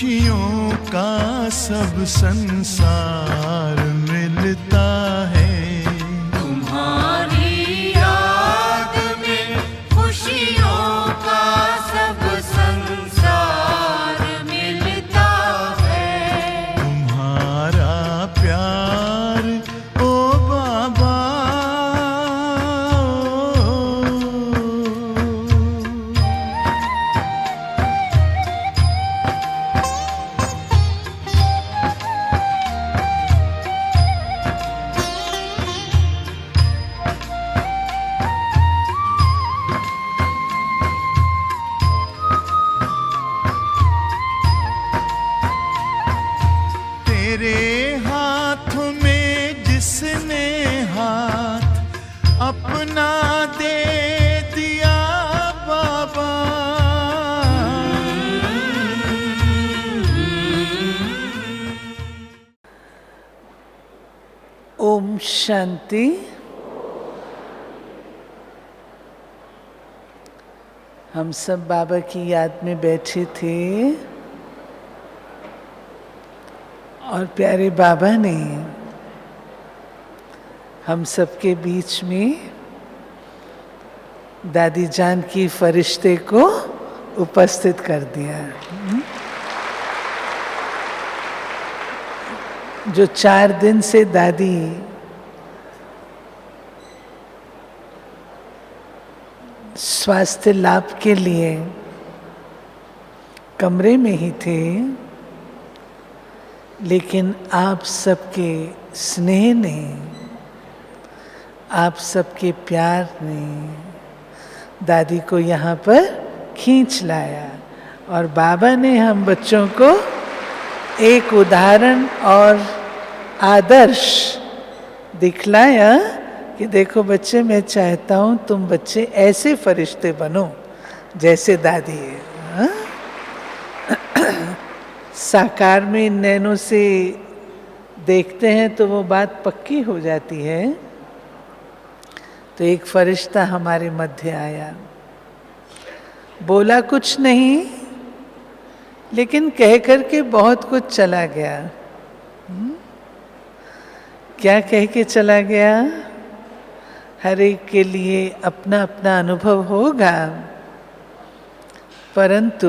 खुशियों का सब संसार मिलता है। तुम्हारी याद में खुशियों का सब संसार मिलता है। तुम्हारा प्यार ओ बाबा, तेरे हाथ में जिसने हाथ अपना दे दिया बाबा, ओम शांति। हम सब बाबा की याद में बैठे थे और प्यारे बाबा ने हम सबके बीच में दादी जान की फरिश्ते को उपस्थित कर दिया, जो 4 दिन से दादी स्वास्थ्य लाभ के लिए कमरे में ही थे, लेकिन आप सबके स्नेह ने, आप सबके प्यार ने दादी को यहाँ पर खींच लाया और बाबा ने हम बच्चों को एक उदाहरण और आदर्श दिखलाया कि देखो बच्चे, मैं चाहता हूँ तुम बच्चे ऐसे फरिश्ते बनो जैसे दादी है। हाँ? साकार में इन नैनों से देखते हैं तो वो बात पक्की हो जाती है। तो एक फरिश्ता हमारे मध्य आया, बोला कुछ नहीं, लेकिन कह करके बहुत कुछ चला गया। क्या कह के चला गया? हर एक के लिए अपना अपना अनुभव होगा, परंतु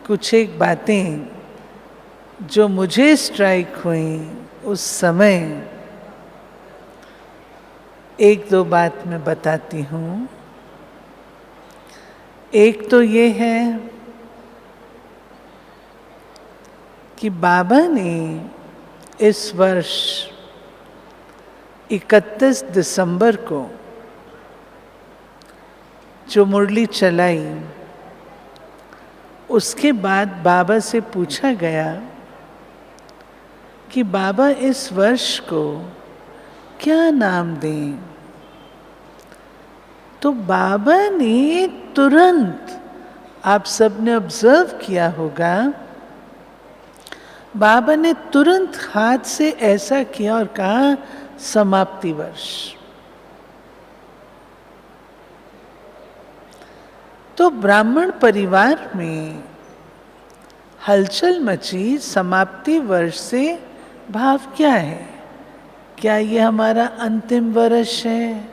कुछ एक बातें जो मुझे स्ट्राइक हुई उस समय, एक दो बात मैं बताती हूँ। एक तो ये है कि बाबा ने इस वर्ष 31 दिसंबर को जो मुरली चलाई, उसके बाद बाबा से पूछा गया कि बाबा इस वर्ष को क्या नाम दें। तो बाबा ने तुरंत, आप सबने ऑब्जर्व किया होगा, बाबा ने तुरंत हाथ से ऐसा किया और कहा समाप्ति वर्ष। तो ब्राह्मण परिवार में हलचल मची। समाप्ति वर्ष से भाव क्या है? क्या ये हमारा अंतिम वर्ष है?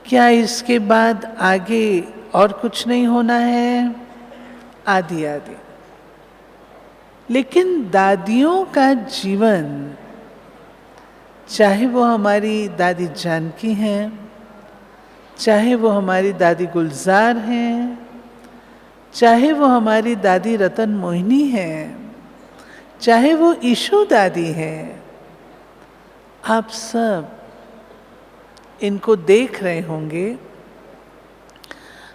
क्या इसके बाद आगे और कुछ नहीं होना है? आदि आदि। लेकिन दादियों का जीवन, चाहे वो हमारी दादी जानकी हैं, चाहे वो हमारी दादी गुलजार हैं, चाहे वो हमारी दादी रतन मोहिनी हैं, चाहे वो ईशू दादी हैं, आप सब इनको देख रहे होंगे।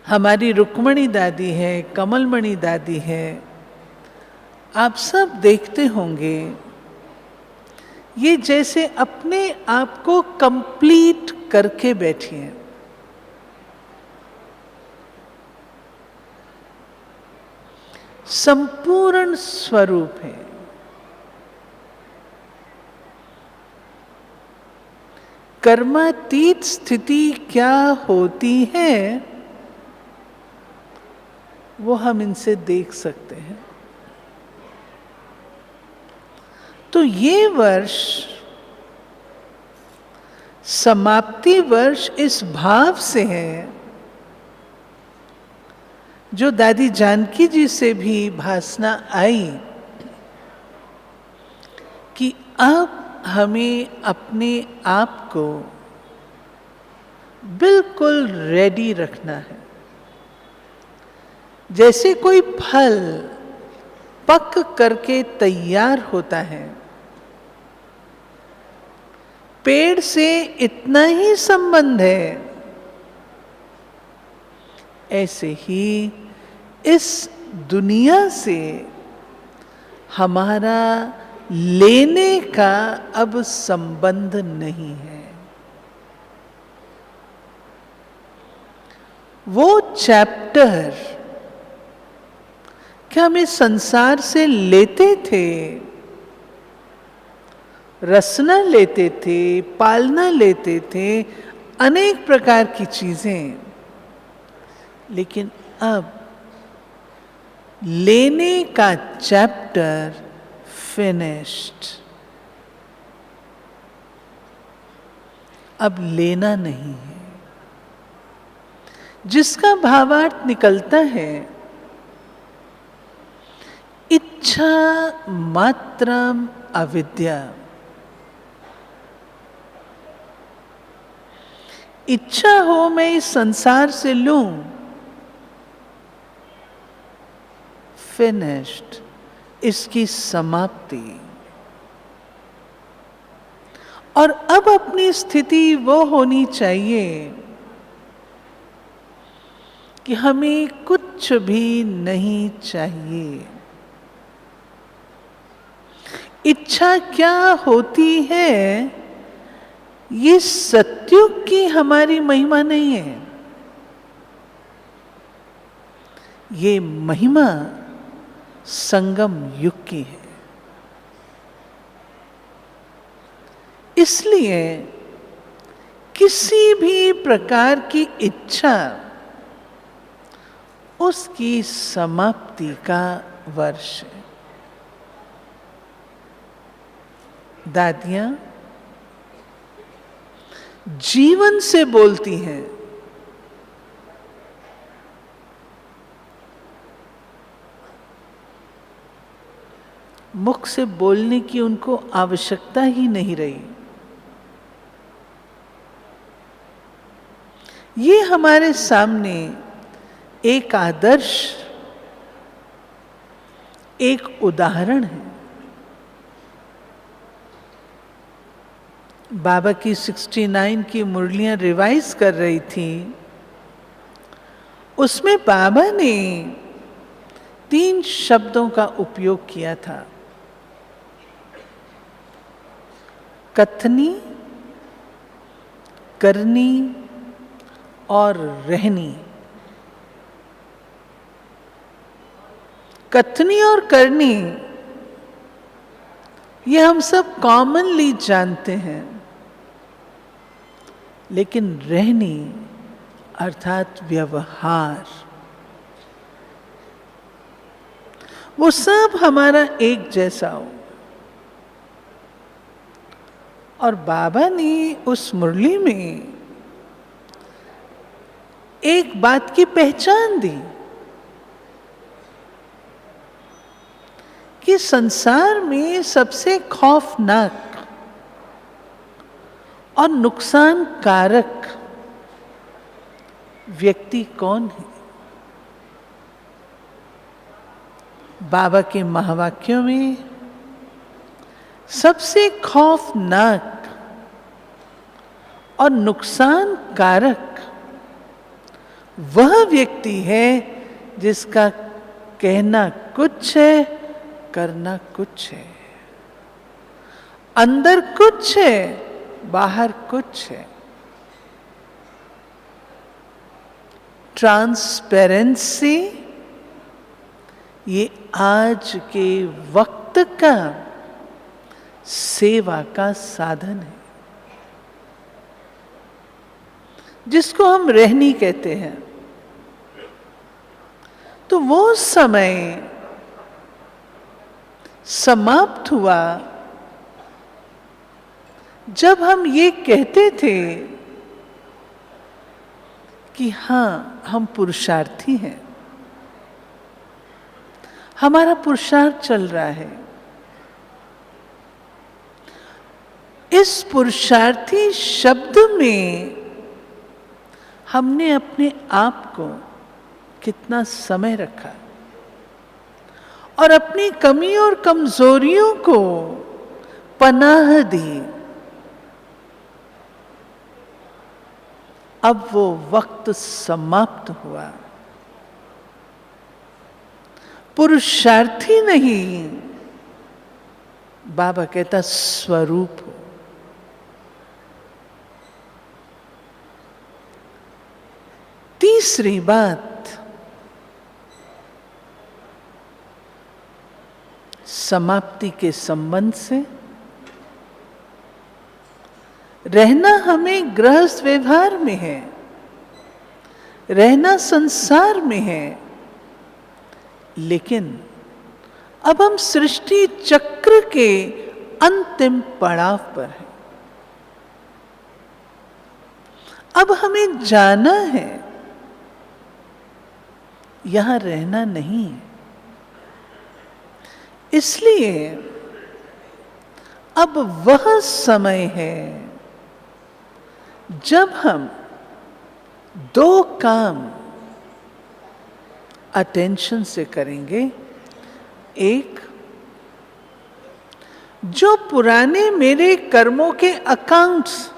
हमारी रुक्मणी दादी है, कमलमणि दादी है, आप सब देखते होंगे। ये जैसे अपने आप को कंप्लीट करके बैठी हैं। संपूर्ण स्वरूप है। कर्मातीत स्थिति क्या होती है, वो हम इनसे देख सकते हैं। तो ये वर्ष समाप्ति वर्ष इस भाव से है, जो दादी जानकी जी से भी भासना आई कि अब हमें अपने आप को बिल्कुल रेडी रखना है। जैसे कोई फल पक करके तैयार होता है, पेड़ से इतना ही संबंध है, ऐसे ही इस दुनिया से हमारा लेने का अब संबंध नहीं है। वो चैप्टर क्या हम इस संसार से लेते थे, रसना लेते थे, पालना लेते थे, अनेक प्रकार की चीजें, लेकिन अब लेने का चैप्टर फिनिश्ड। अब लेना नहीं है, जिसका भावार्थ निकलता है इच्छा मात्रम अविद्या। इच्छा हो मैं इस संसार से लूं, फिनिश्ड, इसकी समाप्ति। और अब अपनी स्थिति वो होनी चाहिए कि हमें कुछ भी नहीं चाहिए। इच्छा क्या होती है, ये सत्युग की हमारी महिमा नहीं है। ये महिमा संगम युग की है। इसलिए किसी भी प्रकार की इच्छा उसकी समाप्ति का वर्ष है। दादियां जीवन से बोलती हैं, मुख से बोलने की उनको आवश्यकता ही नहीं रही। ये हमारे सामने एक आदर्श, एक उदाहरण है। बाबा की 69 की मुरलियां रिवाइज कर रही थी, उसमें बाबा ने 3 शब्दों का उपयोग किया था, कथनी, करनी और रहनी। कथनी और करनी ये हम सब कॉमनली जानते हैं, लेकिन रहनी अर्थात व्यवहार, वो सब हमारा एक जैसा हो। और बाबा ने उस मुरली में एक बात की पहचान दी कि संसार में सबसे खौफनाक और नुकसान कारक व्यक्ति कौन है। बाबा के महावाक्यों में सबसे खौफनाक और नुकसान कारक वह व्यक्ति है जिसका कहना कुछ है, करना कुछ है, अंदर कुछ है, बाहर कुछ है। ट्रांसपेरेंसी ये आज के वक्त का सेवा का साधन है, जिसको हम रहनी कहते हैं। तो वो समय समाप्त हुआ जब हम ये कहते थे कि हाँ, हम पुरुषार्थी हैं, हमारा पुरुषार्थ चल रहा है। इस पुरुषार्थी शब्द में हमने अपने आप को कितना समय रखा और अपनी कमी और कमजोरियों को पनाह दी। अब वो वक्त समाप्त हुआ। पुरुषार्थी नहीं, बाबा कहता स्वरूप हो। तीसरी बात, समाप्ति के संबंध से, रहना हमें गृहस्थ व्यवहार में है, रहना संसार में है, लेकिन अब हम सृष्टि चक्र के अंतिम पड़ाव पर हैं। अब हमें जाना है, यहां रहना नहीं है। इसलिए अब वह समय है जब हम दो काम अटेंशन से करेंगे। एक, जो पुराने मेरे कर्मों के अकाउंट्स,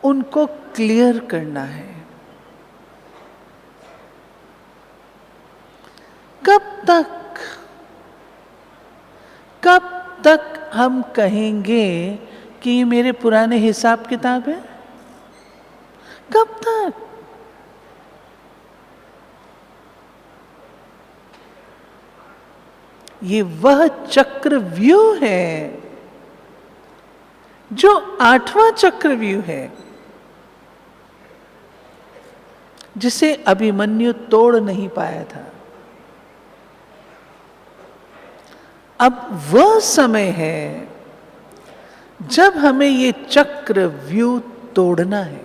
उनको क्लियर करना है। कब तक हम कहेंगे कि ये मेरे पुराने हिसाब किताब है? कब तक? ये वह चक्रव्यूह है जो 8वां चक्रव्यूह है, जिसे अभिमन्यु तोड़ नहीं पाया था। अब वह समय है जब हमें ये चक्रव्यूह तोड़ना है।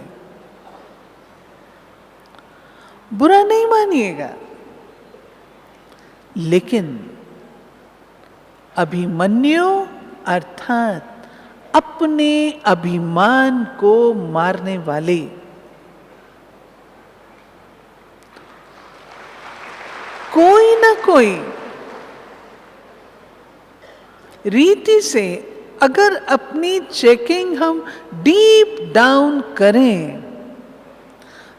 बुरा नहीं मानिएगा, लेकिन अभिमन्यु अर्थात अपने अभिमान को मारने वाले, कोई ना कोई रीति से अगर अपनी चेकिंग हम डीप डाउन करें,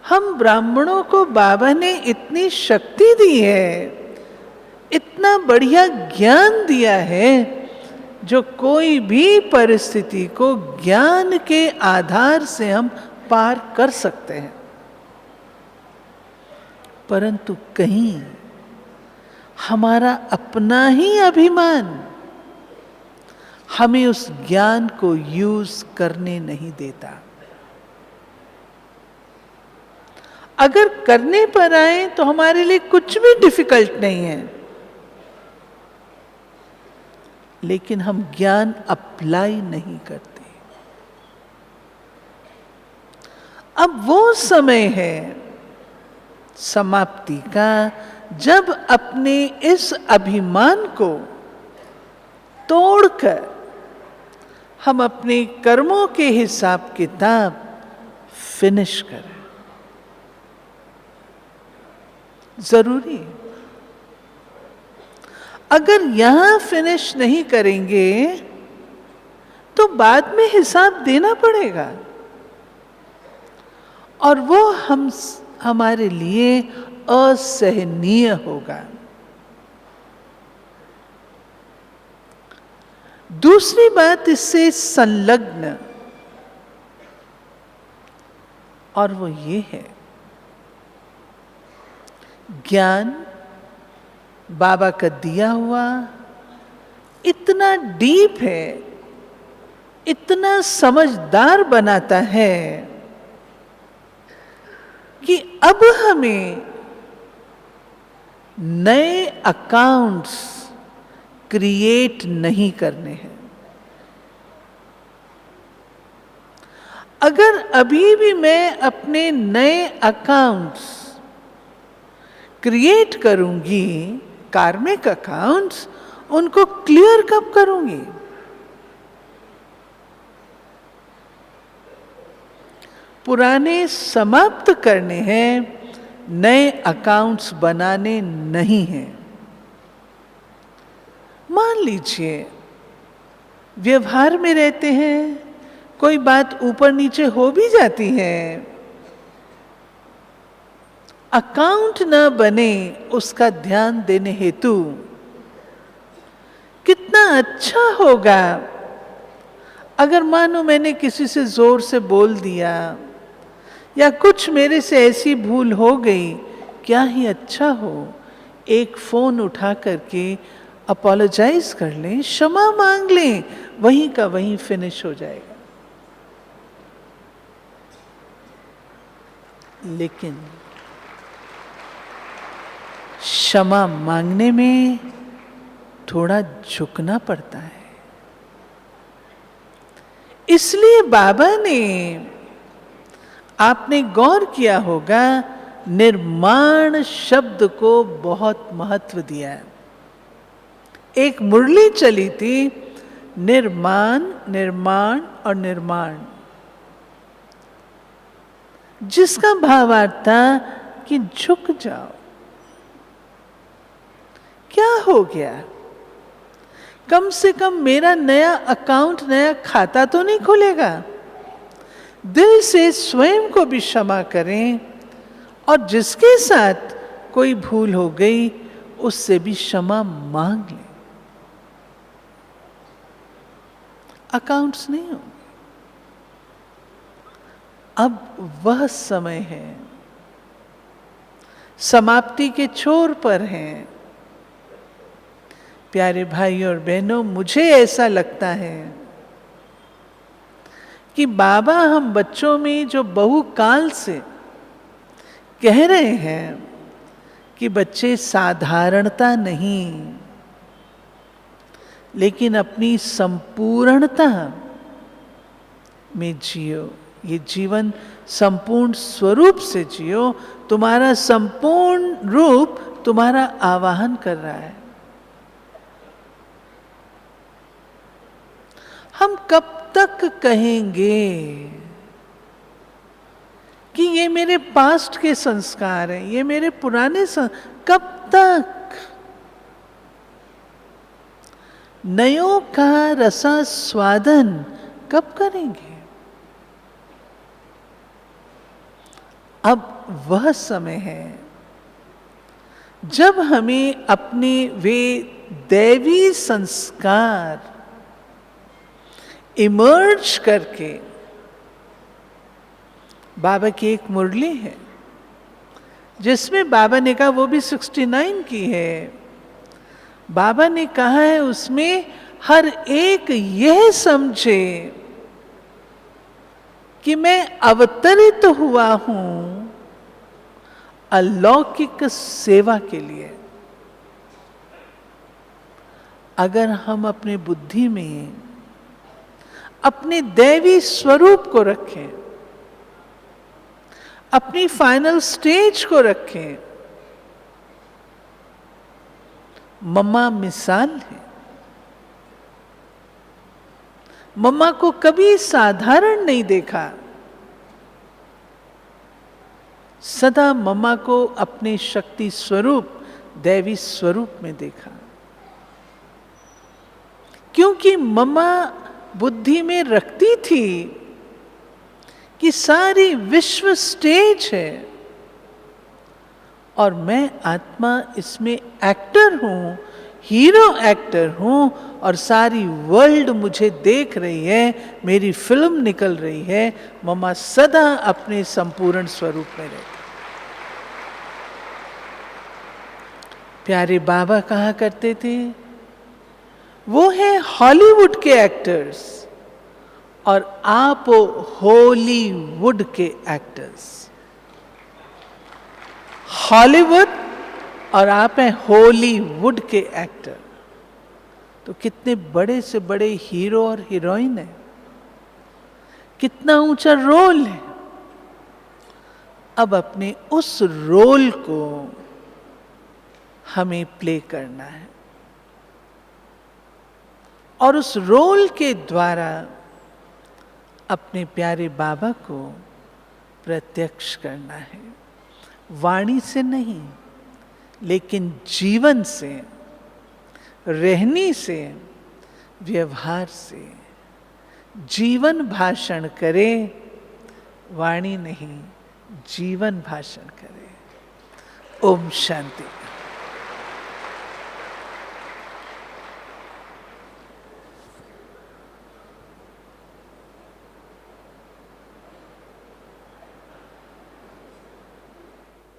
हम ब्राह्मणों को बाबा ने इतनी शक्ति दी है, इतना बढ़िया ज्ञान दिया है, जो कोई भी परिस्थिति को ज्ञान के आधार से हम पार कर सकते हैं। परंतु कहीं हमारा अपना ही अभिमान हमें उस ज्ञान को यूज करने नहीं देता। अगर करने पर आए तो हमारे लिए कुछ भी डिफिकल्ट नहीं है, लेकिन हम ज्ञान अप्लाई नहीं करते। अब वो समय है समाप्ति का, जब अपने इस अभिमान को तोड़कर हम अपने कर्मों के हिसाब किताब फिनिश करें। जरूरी है। अगर यहां फिनिश नहीं करेंगे तो बाद में हिसाब देना पड़ेगा, और वो हमारे लिए असहनीय होगा। दूसरी बात इससे संलग्न, और वो ये है, ज्ञान बाबा का दिया हुआ इतना डीप है, इतना समझदार बनाता है कि अब हमें नए अकाउंट्स क्रिएट नहीं करने हैं। अगर अभी भी मैं अपने नए अकाउंट्स क्रिएट करूंगी, कार्मिक अकाउंट्स, उनको क्लियर कब करूंगी? पुराने समाप्त करने हैं, नए अकाउंट्स बनाने नहीं हैं। मान लीजिए व्यवहार में रहते हैं, कोई बात ऊपर नीचे हो भी जाती है, अकाउंट न बने उसका ध्यान देने हेतु कितना अच्छा होगा अगर मानो मैंने किसी से जोर से बोल दिया या कुछ मेरे से ऐसी भूल हो गई, क्या ही अच्छा हो एक फोन उठा करके अपोलोजाइज कर लें, क्षमा मांग लें, वहीं का वहीं फिनिश हो जाएगा। लेकिन क्षमा मांगने में थोड़ा झुकना पड़ता है। इसलिए बाबा ने, आपने गौर किया होगा, निर्माण शब्द को बहुत महत्व दिया है। एक मुरली चली थी, निर्माण, निर्माण और निर्माण, जिसका भावार्थ था कि झुक जाओ। क्या हो गया? कम से कम मेरा नया अकाउंट, नया खाता तो नहीं खुलेगा। दिल से स्वयं को भी क्षमा करें और जिसके साथ कोई भूल हो गई उससे भी क्षमा मांग लें। अकाउंट्स नहीं होंगे। अब वह समय है, समाप्ति के छोर पर हैं। प्यारे भाई और बहनों, मुझे ऐसा लगता है कि बाबा हम बच्चों में जो बहुकाल से कह रहे हैं कि बच्चे साधारणता नहीं, लेकिन अपनी संपूर्णता में जियो, ये जीवन संपूर्ण स्वरूप से जियो। तुम्हारा संपूर्ण रूप तुम्हारा आवाहन कर रहा है। हम कब तक कहेंगे कि ये मेरे पास्ट के संस्कार हैं, ये मेरे पुराने कब तक? नयों का रसास्वादन कब करेंगे? अब वह समय है जब हमें अपने वे दैवी संस्कार इमर्ज करके, बाबा की एक मुरली है जिसमें बाबा ने कहा, वो भी 69 की है, बाबा ने कहा है उसमें हर एक यह समझे कि मैं अवतरित हुआ हूं अलौकिक सेवा के लिए। अगर हम अपने बुद्धि में अपने दैवी स्वरूप को रखें, अपनी फाइनल स्टेज को रखें, मम्मा मिसाल है। मम्मा को कभी साधारण नहीं देखा, सदा मम्मा को अपने शक्ति स्वरूप, दैवी स्वरूप में देखा। क्योंकि मम्मा बुद्धि में रखती थी कि सारी विश्व स्टेज है और मैं आत्मा इसमें एक्टर हूं, हीरो एक्टर हूं, और सारी वर्ल्ड मुझे देख रही है, मेरी फिल्म निकल रही है। मम्मा सदा अपने संपूर्ण स्वरूप में रहती। प्यारे बाबा कहा करते थे, वो है हॉलीवुड के एक्टर्स और आप हो हॉलीवुड के एक्टर्स। हॉलीवुड और आप हैं हॉलीवुड के एक्टर, तो कितने बड़े से बड़े हीरो और हीरोइन है, कितना ऊंचा रोल है। अब अपने उस रोल को हमें प्ले करना है और उस रोल के द्वारा अपने प्यारे बाबा को प्रत्यक्ष करना है, वाणी से नहीं लेकिन जीवन से, रहनी से, व्यवहार से। जीवन भाषण करे, वाणी नहीं, जीवन भाषण करे। ओम शांति।